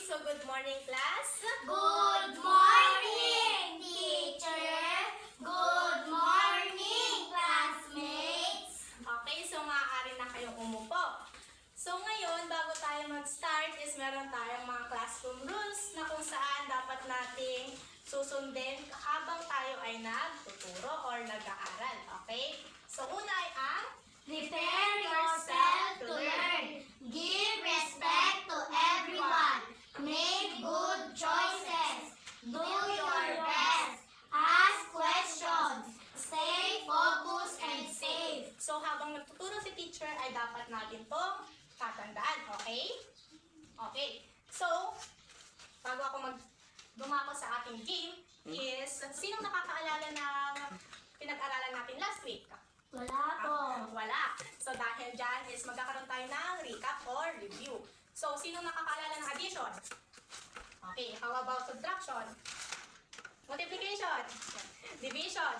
So good morning, class. Good morning, teacher. Good morning, classmates. Okay, so maaari na kayong umupo. So ngayon, bago tayo mag-start is meron tayong mga classroom rules na kung saan dapat nating susundin habang tayo ay nagtuturo or nag-aaral. Okay? So una ay ang Prepare yourself to learn. Give respect to everyone. Make good choices. Do your best. Ask questions. Stay focused and safe. So habang nagtuturo si teacher ay dapat natin tong tatandaan. Okay? Okay. So, bago ako dumako sa ating game is sinong nakakaalala ng pinag-aralan natin last week? Wala po. Wala. So dahil dyan is magkakaroon tayo ng recap or review. So sino nakakaalala ng addition? Okay, how about subtraction? Multiplication? Division?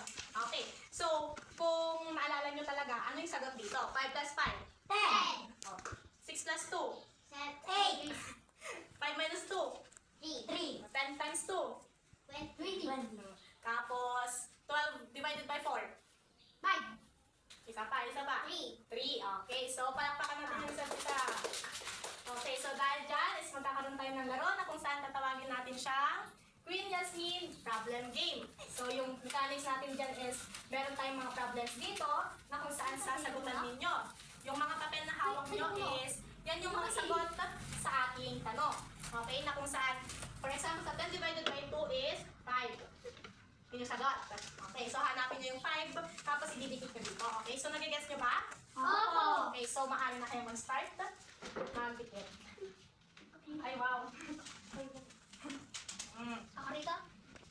Okay. So kung maalala nyo talaga, ano yung sagot dito? 5 plus 5? 10. Oh. 6 plus 2? 8. 5 minus 2? 3. 10 times 2? 20. Tapos 12 divided by 4? 5. Isa pa? 3. 3. Okay, so palakpakan natin yung isa't isa. Okay, so dahil dyan is magkakaroon tayo ng laro na kung saan tatawagin natin siyang Queen Yasmin Problem Game. So yung mechanics natin dyan is meron tayong mga problems dito na kung saan sasagutan ninyo. Yung mga papel na hawak nyo is yan yung mga sagot sa ating tanong. Okay, na kung saan, for example, sa 10 divided by 2 is 5. Yun yung sagot. Okay, so hanapin nyo yung 5, tapos ididikit nyo dito. Okay, so nagigets nyo ba? Opo. Okay, so maaari na kayo mag-start. Magdikit. Ay, wow. Ako rito?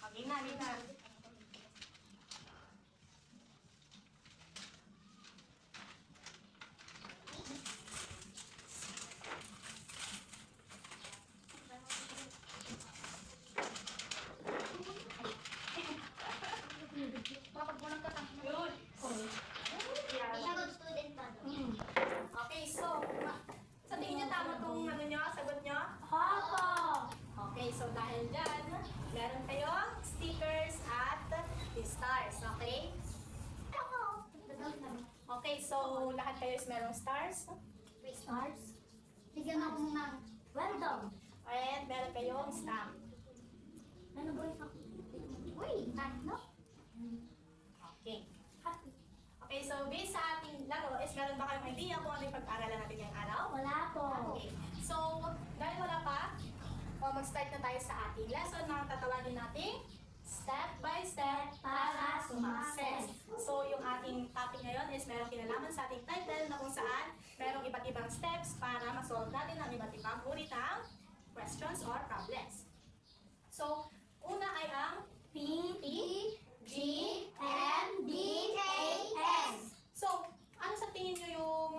Okay na. Makapagbulang ka lang. Good. Good student pa doon. Okay, so, sa tingin nyo tama itong sagot nyo? Opo. Okay, so dahil dyan, meron kayong stickers at stars, okay? Okay, so lahat kayo is merong stars. Stars? Bigyan ako ng well done. And meron kayong stamp. Ano ba yung uy, no? Okay. Okay, so based sa ating laro is meron ba kayong idea kung ano yung pag-aaralan natin ngayong araw? Wala po. Okay. So, dahil wala pa, mag-start na tayo sa ating lesson na tatawagin natin step by step para sumakses. So, yung ating topic ngayon is merong kinalaman sa ating title na kung saan merong iba't ibang steps para ma-solve natin ang iba't ibang uri ng questions or problems. So, una ay ang P, G, M, D, A, S. So, ano sa tingin nyo yung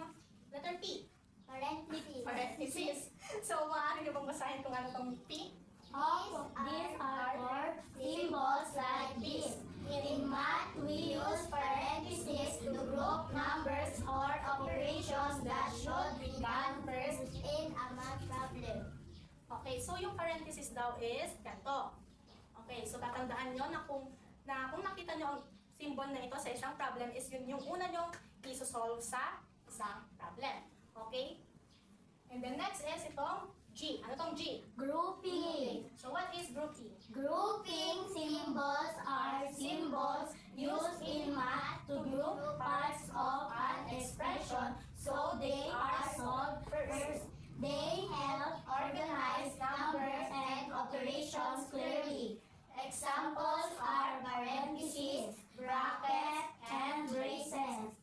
letter P? Parentheses. Parentheses. So, maaari nyo bang basahin kung ano tong P? These are for symbols like this. In math, we use parentheses to group numbers or operations that should be done first in a math problem. Okay, so yung parenthesis daw is ganito. Okay, so tatandaan nyo na kung nakita nyo ang symbol na ito sa isang problem is yun yung una nyong isosolve sa isang problem. Okay? And the next is itong G. Ano tong G? Grouping. So what is grouping? Grouping symbols are symbols used in math to group parts of an expression so they are solved first. They help organize numbers and operations clearly. Examples are parentheses, brackets, and braces.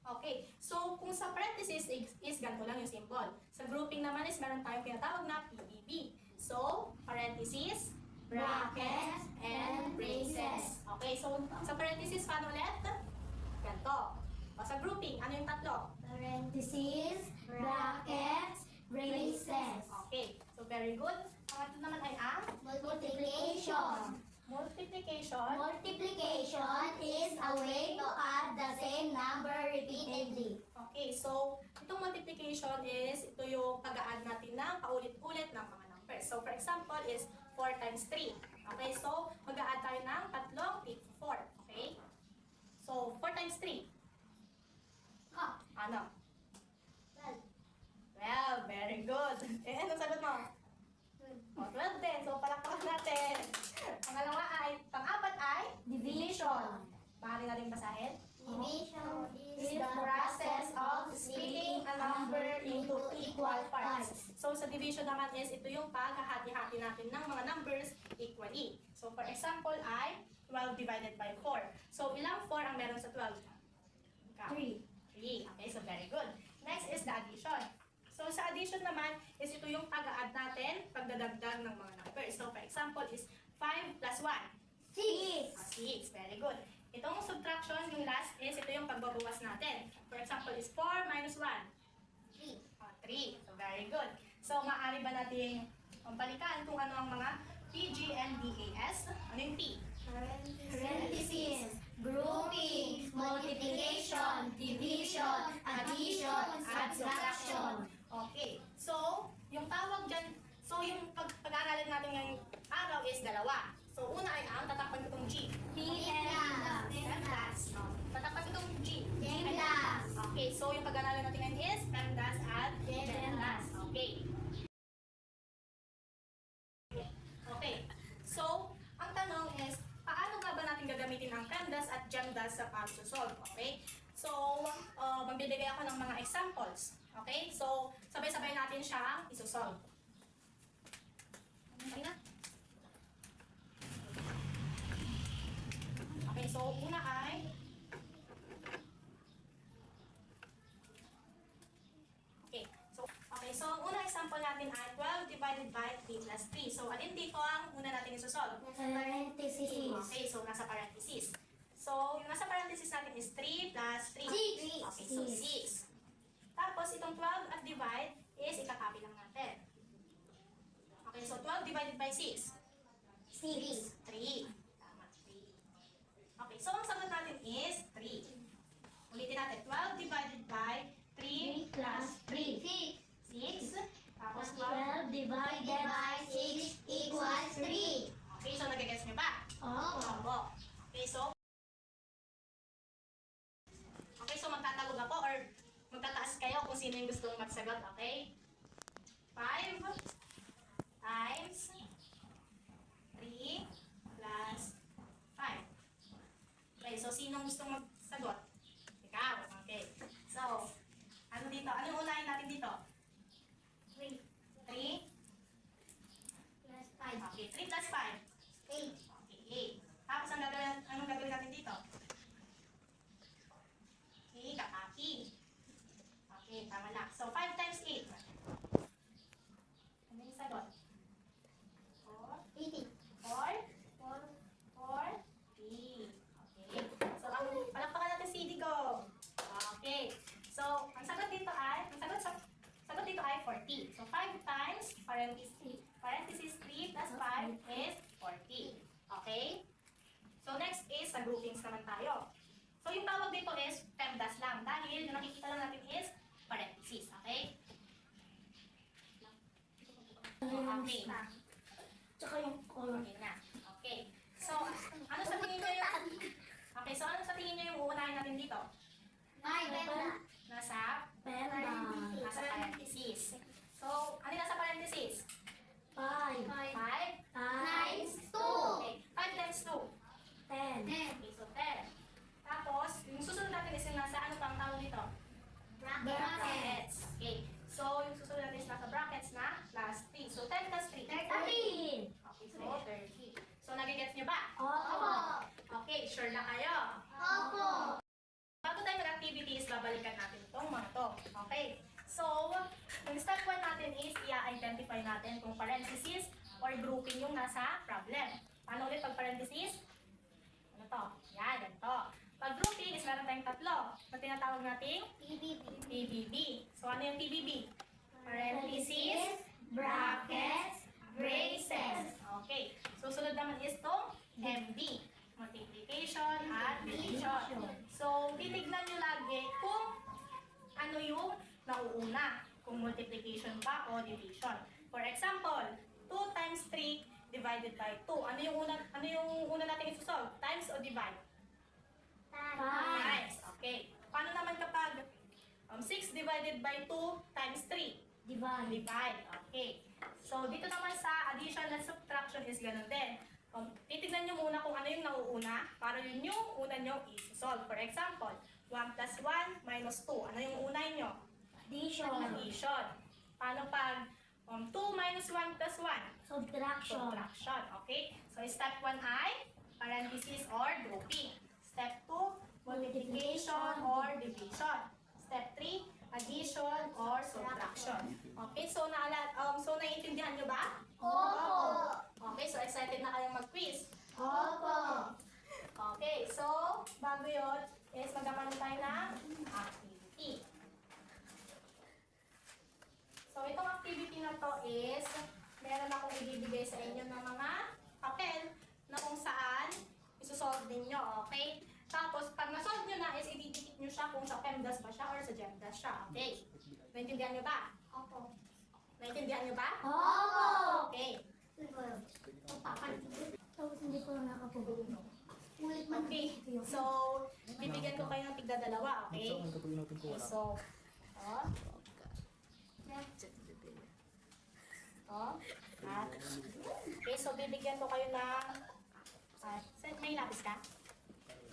Okay, so kung sa parenthesis is ganito lang yung symbol. Sa grouping naman is meron tayong tinatawag na PBB. So, parenthesis, brackets, and braces. Okay, so sa parenthesis, paano ulit? Ganito. O sa grouping, ano yung tatlo? Parentheses, brackets, braces. Okay, so very good. Ang ito naman ay ang Multiplication. multiplication. Multiplication is a way to add the same number repeatedly. Okay, so itong multiplication is ito yung pag-a-add natin ng paulit-ulit ng mga numbers. So So, for example, is 4 times 3. Okay, so mag-a-add tayo ng tatlong 4. Okay? So, 4 times 3. Ano? 12. Very good. Eh, anong sagot mo? O, 12 din. So, palakpakan natin. Pangalawa ay, pang-apat ay Division. Maaari natin basahin. Division Is the process of splitting a number into equal parts. So, sa division naman is, ito yung paghahati-hati natin ng mga numbers equally. So, for example ay 12 divided by 4. So, ilang 4 ang meron sa 12? 3. 3. Okay, so very good. Next is the addition. So, sa addition naman is ito yung pag-a-add natin, pagdadagdag ng mga numbers. So, for example is 5 plus 1. 6. 6. Very good. Itong subtraction, yung last is ito yung pagbabawas natin. For example is 4 minus 1. 3. So, very good. So, maaari ba nating palikan kung ano ang mga PG and DAS? Ano yung P? Parentheses, grouping, multiplication, division, addition, subtraction. Okay. So, yung tawag dyan, so yung pag-aaralan natin ngayong araw is dalawa. So, una ay ang tatakpan ko itong G. PMDAS. Tatakpan ko itong G. GEMDAS. Okay, so yung pag-aaralan natin ngayon is PEMDAS at GEMDAS. Okay. Okay. So, ang tanong is, paano nga ba natin gagamitin ang PEMDAS at GEMDAS sa pag-solve? Okay? So, magbibigay ako ng mga examples. Okay? So, sabay-sabay natin siyang isosolve. Okay na? Okay, so una ay so ang unang example natin ay 12 divided by 3 plus 3. So, alin dito ang una natin isosolve? Parentheses. Okay, so nasa parentheses. So, yung nasa parentheses natin is 3 plus 3. 6. Okay, so 6. Tapos, itong 12 at divide is ikakapi lang natin. Okay, so 12 divided by 6. 6. 3. Tama, 3. Okay, so ang sagot natin is 3. Ulitin natin. 12 divided by 3 plus 3. 6. Tapos 12 divided by 6 equals 3. Okay, so nagigets nyo ba? Oh. Opo. Okay, so magtatagog ako or magtataas kayo kung sino yung gusto magsagot, okay? 5 times 3 plus 5. Okay, so sinong gustong magsagot? Ikaw, okay. So, ano dito? Anong unahin natin dito? 3 3? plus 5. Okay, 3 plus 5. 8. Okay, 8. Tapos anong gagawin natin dito? Okay, kakaki. Okay, tama na. So, 5 times 8. Ano yung sagot? 4? 80. 4? 4? 3. Okay. So, palakpakan natin si Digo. Okay. So, ang sagot dito ay 40. So, 5 times parenthesis 3 plus 5 is 40. Okay? So, next is sa groupings naman tayo. So, yung tawag dito is PEMDAS lang dahil yung nakikita lang natin is parenthesis. Okay? Okay. Tsaka yung color. Okay na. Okay. So, ano sa tingin nyo yung... Okay, so ano sa tingin nyo yung uunahin natin dito? Nasa parenthesis. So, ano yung nasa parenthesis? 5 5? times 2. Okay. 5 times 2. 10. Okay, so 10. Tapos, yung susunod natin is yung nasa ano pang tawag dito? Brackets. Okay. So, yung susunod natin is nasa brackets na plus 3. So, 10 plus 3. 13. Okay, so 30. So, nagigets nyo ba? Opo. Okay, sure na kayo. Opo. Bago tayo mag-activities, babalikan natin itong mga to. Okay. So, yung step 1 natin is i-identify natin kung parenthesis or grouping yung nasa problem. Paano ulit pag parenthesis? Ano to? Yan, ganito. Pag grouping is meron tayong tatlo na tinatawag nating PBB. So, ano yung PBB? Parenthesis, brackets, braces. Okay. Susunod naman is itong MB. Multiplication at division. So, titignan nyo lagi kung ano yung nauuna. Kung multiplication ba o division. For example, 2 divided by 2. Ano yung una natin isosolve? Times o divide? Times. Okay. Paano naman kapag 6 divided by 2 times 3? Divide. Divide. Okay. So, dito naman sa addition and subtraction is ganun din. Titignan nyo muna kung ano yung nauuna para yun yung una nyo i-solve. For example, 1 plus 1 minus 2. Ano yung unay nyo? Addition. Addition. Paano pag 2 minus 1 plus 1? Subtraction. Subtraction. Okay? So, step 1 ay parenthesis or grouping. Step 2, multiplication or division. Step 3, addition or subtraction. Okay, so naiintindihan nyo ba? Opo. Okay, so excited na kayong mag-quiz. Opo. Okay, so bago yun is magkakaroon tayo ng activity. So itong activity na to is meron akong ibibigay sa inyo ng mga papel na kung saan isosolve ninyo, okay? Tapos, pag nasolve nyo na, is ididikit nyo siya kung sa PEMDAS ba siya or sa GEMDAS siya. Okay. Naintindihan nyo ba? Opo. Naintindihan nyo ba? Opo. Okay. Tapos hindi ko lang nakapugo. Ulit man. Okay. So, bibigyan ko kayo ng tigda-dalawa, okay? Okay, so, at, okay, so bibigyan ko kayo ng, may lapis ka?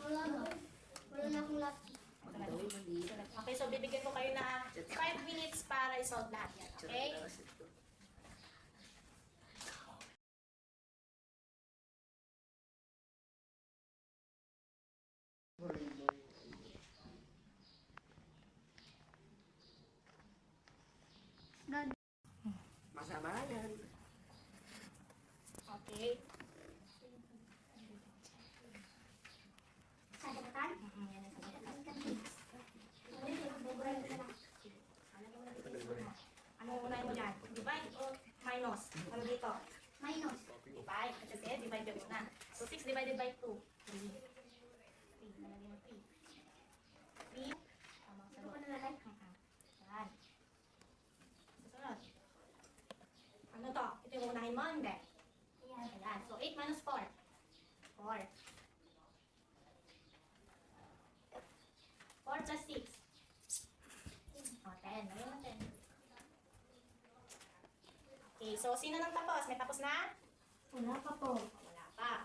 Wala na. Wala na akong lapis. Okay, so bibigyan ko kayo ng 5 minutes para isolve lahat yan, okay? Masama yan. Okay. Sagatan? Yan ang sagot. Anong unahin mo dyan? Divide o minus? Ano dito? Minus. Divide. Kasi divide yung una. So 6 divided by 2. 3. 3. Nalagyan mo 3. 3. Tamang Ano ko sagot. nalalay? Yan. Susunod. Ano to? Ito yung unahin mo? Hindi. Ayan. Ayan. So 8 minus 4. 4. 4 plus 6. O, 10. Lagyan mo 10. Okay, so sino nang tapos? May tapos na? Wala pa po. Wala pa.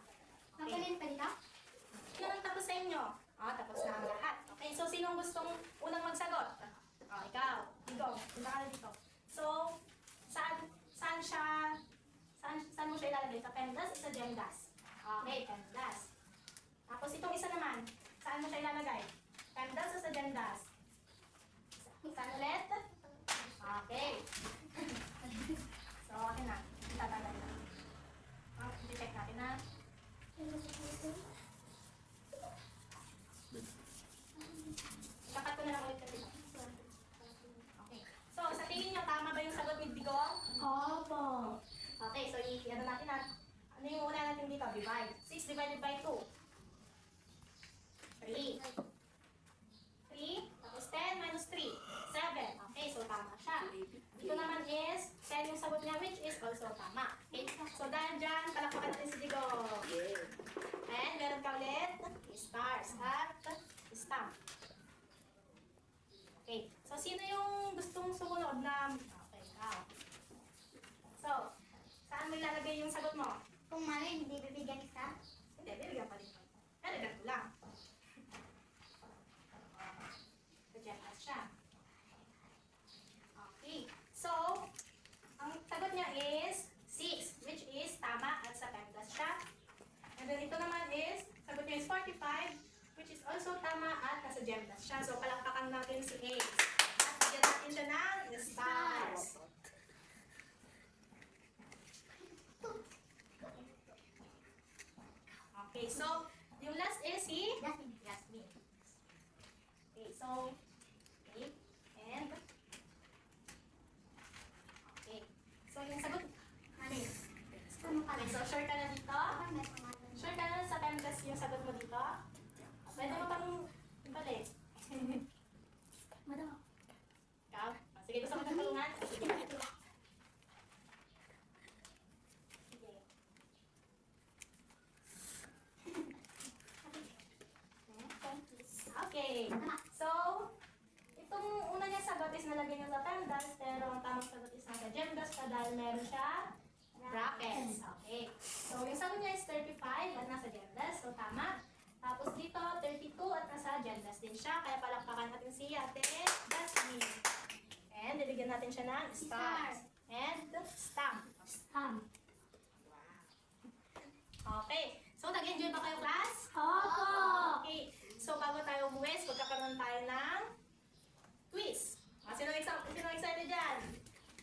Okay. Nakalin pa nila? Sino nang tapos sa inyo? Tapos na ang lahat. Okay, so sinong gustong unang magsagot? Ikaw. Digo, punta ka na dito. So, saan mo siya ilalagay? Sa PEMDAS o sa GEMDAS? Okay, PEMDAS. Tapos itong isa naman, saan mo siya ilalagay? PEMDAS o sa GEMDAS? Saan ulit? Okay. So, okay na. Tatanggal na. I-check natin na. Kakat ko na lang ulit kasi. Okay. So, sa tingin niyo, tama ba yung sagot ni Digong? Opo. Okay, so ano natin na? Ano yung una natin dito? Divide. 6 divided by 2. 3. 3. Tapos 10 minus 3. 7. Okay, so tama siya. Dito naman is 10 yung sagot niya, which is also tama. Okay, so dahil dyan, palakpakan natin si Digong. And meron ka ulit, stars at stamp. Okay, so sino yung gustong sumunod na, okay, ikaw. So, saan mo ilalagay yung sagot mo? Kung mali, hindi bibigyan isa. Hindi, bibigyan pa rin. Pero ganito lang. Pagyakas siya. Okay, so, ang sagot niya is 6, which is tama at sa PEMDAS siya. And then ito naman is, sagot niya is 45, which is also tama at nasa GEMDAS siya. So, palakpakan natin si A. At bigyan natin siya ng stars. Okay, so, yung last is si Yasmin. Okay, so, okay, and, okay. So, yung sagot, ano yun? Okay, so, sure ka na dito? Sure ka na sa PEMDAS yung sagot mo dito? Pwede mo pang ibalik. Madam. Ikaw? Sige, gusto mo tutulungan? Sige. Sige. brackets. Okay. So, yung sagot niya is 35 at nasa Gendas. So, tama. Tapos dito, 32 at nasa Gendas din siya. Kaya palakpakan natin si Ate Jasmine. And, bibigyan natin siya ng stars. And stamp. Okay. So, nag-enjoy ba kayo, class? Opo! Okay. So, bago tayo umuwi, magkakaroon tayo ng quiz. Sino excited dyan?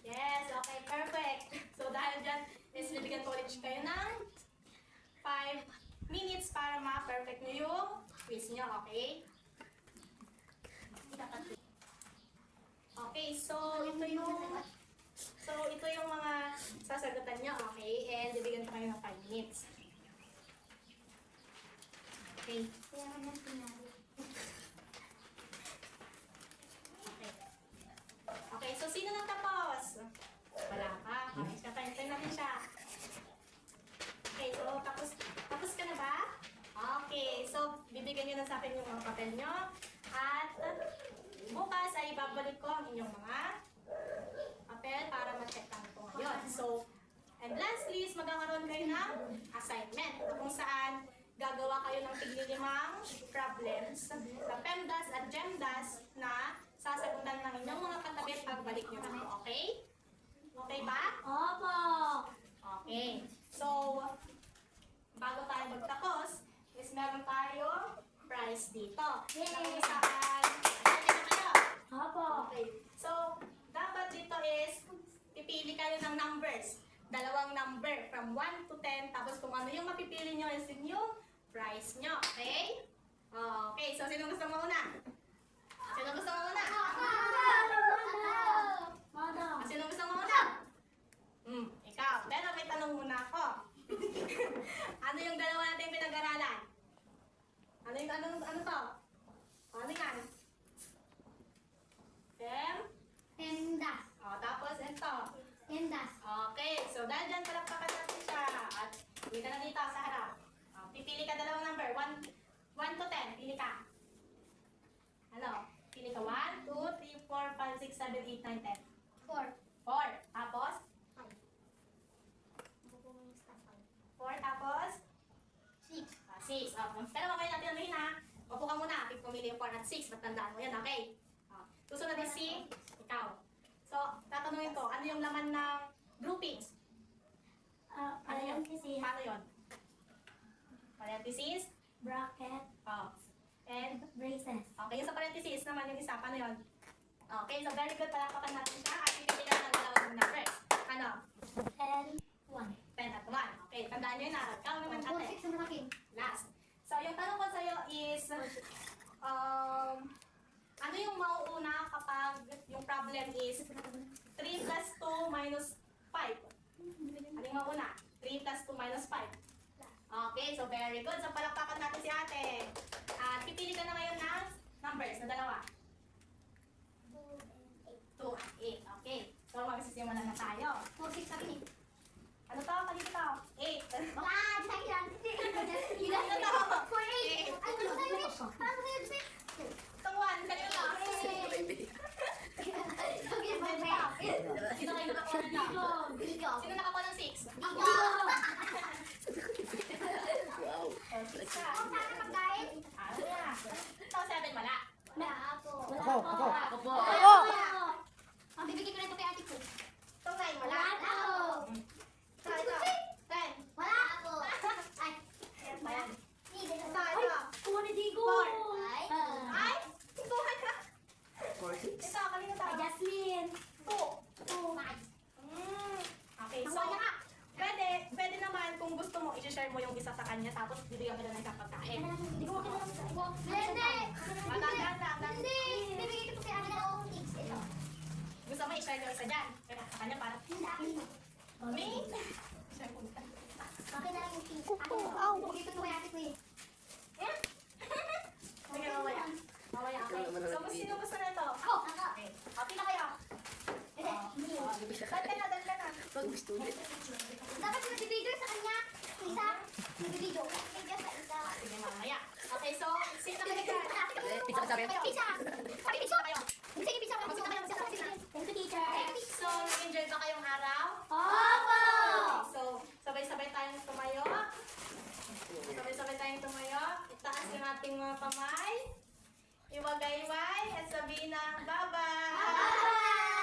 Yes, okay, perfect. So, dahil dyan, is bibigyan ko ulit kayo ng 5 minutes para ma-perfect nyo yung quiz nyo, okay? Okay, so ito yung mga sasagutan nyo, okay? And bibigyan ko kayo ng 5 minutes. Okay. Okay, so sino nang tapos? Wala ka. Okay, katayin natin siya. Okay, so tapos ka na ba? Okay, so bibigyan nyo na sa akin yung mga papel nyo. At bukas ay babalik ko ang inyong mga papel para ma-check lang ito ngayon. So, and lastly, magkakaroon kayo ng assignment kung saan gagawa kayo ng tig-5 problems na PEMDAS at GEMDAS na sasagutan ng inyong mga katabi pagbalik nyo dito. Okay? Okay ba? Opo! Okay. So, bago tayo magtapos, is meron tayo prize dito. Yay! Kung saan, ayan na kayo. Opo! Okay. So, dapat dito is, pipili kayo ng numbers. 2 number from 1 to 10. Tapos kung ano yung mapipili nyo is yung prize nyo. Okay? Okay. So, sino gusto mo una? Sino gusto mo una? Sino gusto mo una? Ikaw. Pero may tanong muna ako. Ano yung dalawa nating pinag-aralan? Ano to? Ano yan? Pendas. Tapos ito. Pendas. Okay, so dahil dyan, palakpakan natin siya. At hindi ka na dito sa harap. Pipili ka 2 number. 1 to 10. Pili ka. Ano? Pili ka 1, 2, 3, 4, 5, 6, 7, 8, 9, 10. 4. 4. Tapos? 4 tapos? 6. 6. Pero mamaya natin ano yun ha. Upo ka muna. Pumili yung 4 at 6. Matandaan mo yan, okay? Susunod is si ikaw. So, tatanungin ko, ano yung laman ng groupings? Ano yun? Parenthesis. Paano yun? Parenthesis? Bracket. And? Braces. Okay, yung sa parenthesis naman yung isa. Paano yun? Okay, so very good. Palakpakan natin siya. At pipili ka ng 2 numbers. Ano? 10. 1. 10 at 1. Okay, tandaan nyo yun na. Ikaw naman ate. 6 na akin. Last. So, yung tanong ko sa'yo is, ano yung mauuna kapag yung problem is 3 plus 2 minus 5? Ano yung mauuna? 3 plus 2 minus 5. Okay, so very good. So, palakpakan natin si ate. At pipili ka na ngayon ng numbers na 2. 2 at 8. Okay. So, magsisimula na tayo. 4, 6 akin eh. Ano to? Kanina to? 8. Wala! Di sa akin yan. Ilan na to? 4, 8. Ano sa'yo eh? Ano sa'yo eh? Itong 1. Kanina to? Sino kayo nakakuha na? Sino nakakuha ng 6? Ano na? Ito, 7 wala. Ako. Ang bibigay ko na ito kay ate ko. Ito, 9 wala. Ito, 10. Wala ako. Ay. Wala. Ito. Ito. Kuha ni Digo. Ay! Ikuha na. Ito, kanina to? Jasmine. 2. Okay, so, pwede naman kung gusto mo, i-share mo yung isa sa kanya, tapos bibigyan ka na ng isang pagkain. Hindi. Hindi. Bibigay ko kay ate ko. Ito. Gusto mo, i-share yung isa dyan. Kaya sa kanya, para Hindi. may... Okay na lang yung pink. Bibigay ko kay ate ko eh. Sige, mamaya. Mamaya, okay. So, sino gusto na ito? Ako. Okay. Okay na kayo. Dan ka na. Dapat magbibigay sa kanya. Isa. Magbibigay. Magbibigay sa isa. Sige, mamaya. Okay, so, sino ka dyan? Pizza. Pizza. Pizza. kayo. Sige, pizza. Thank you, teacher. So, nag-enjoy ba kayong araw? Opo! So, ating mga kamay. Iwagay-way at sabihin na bye-bye! Bye!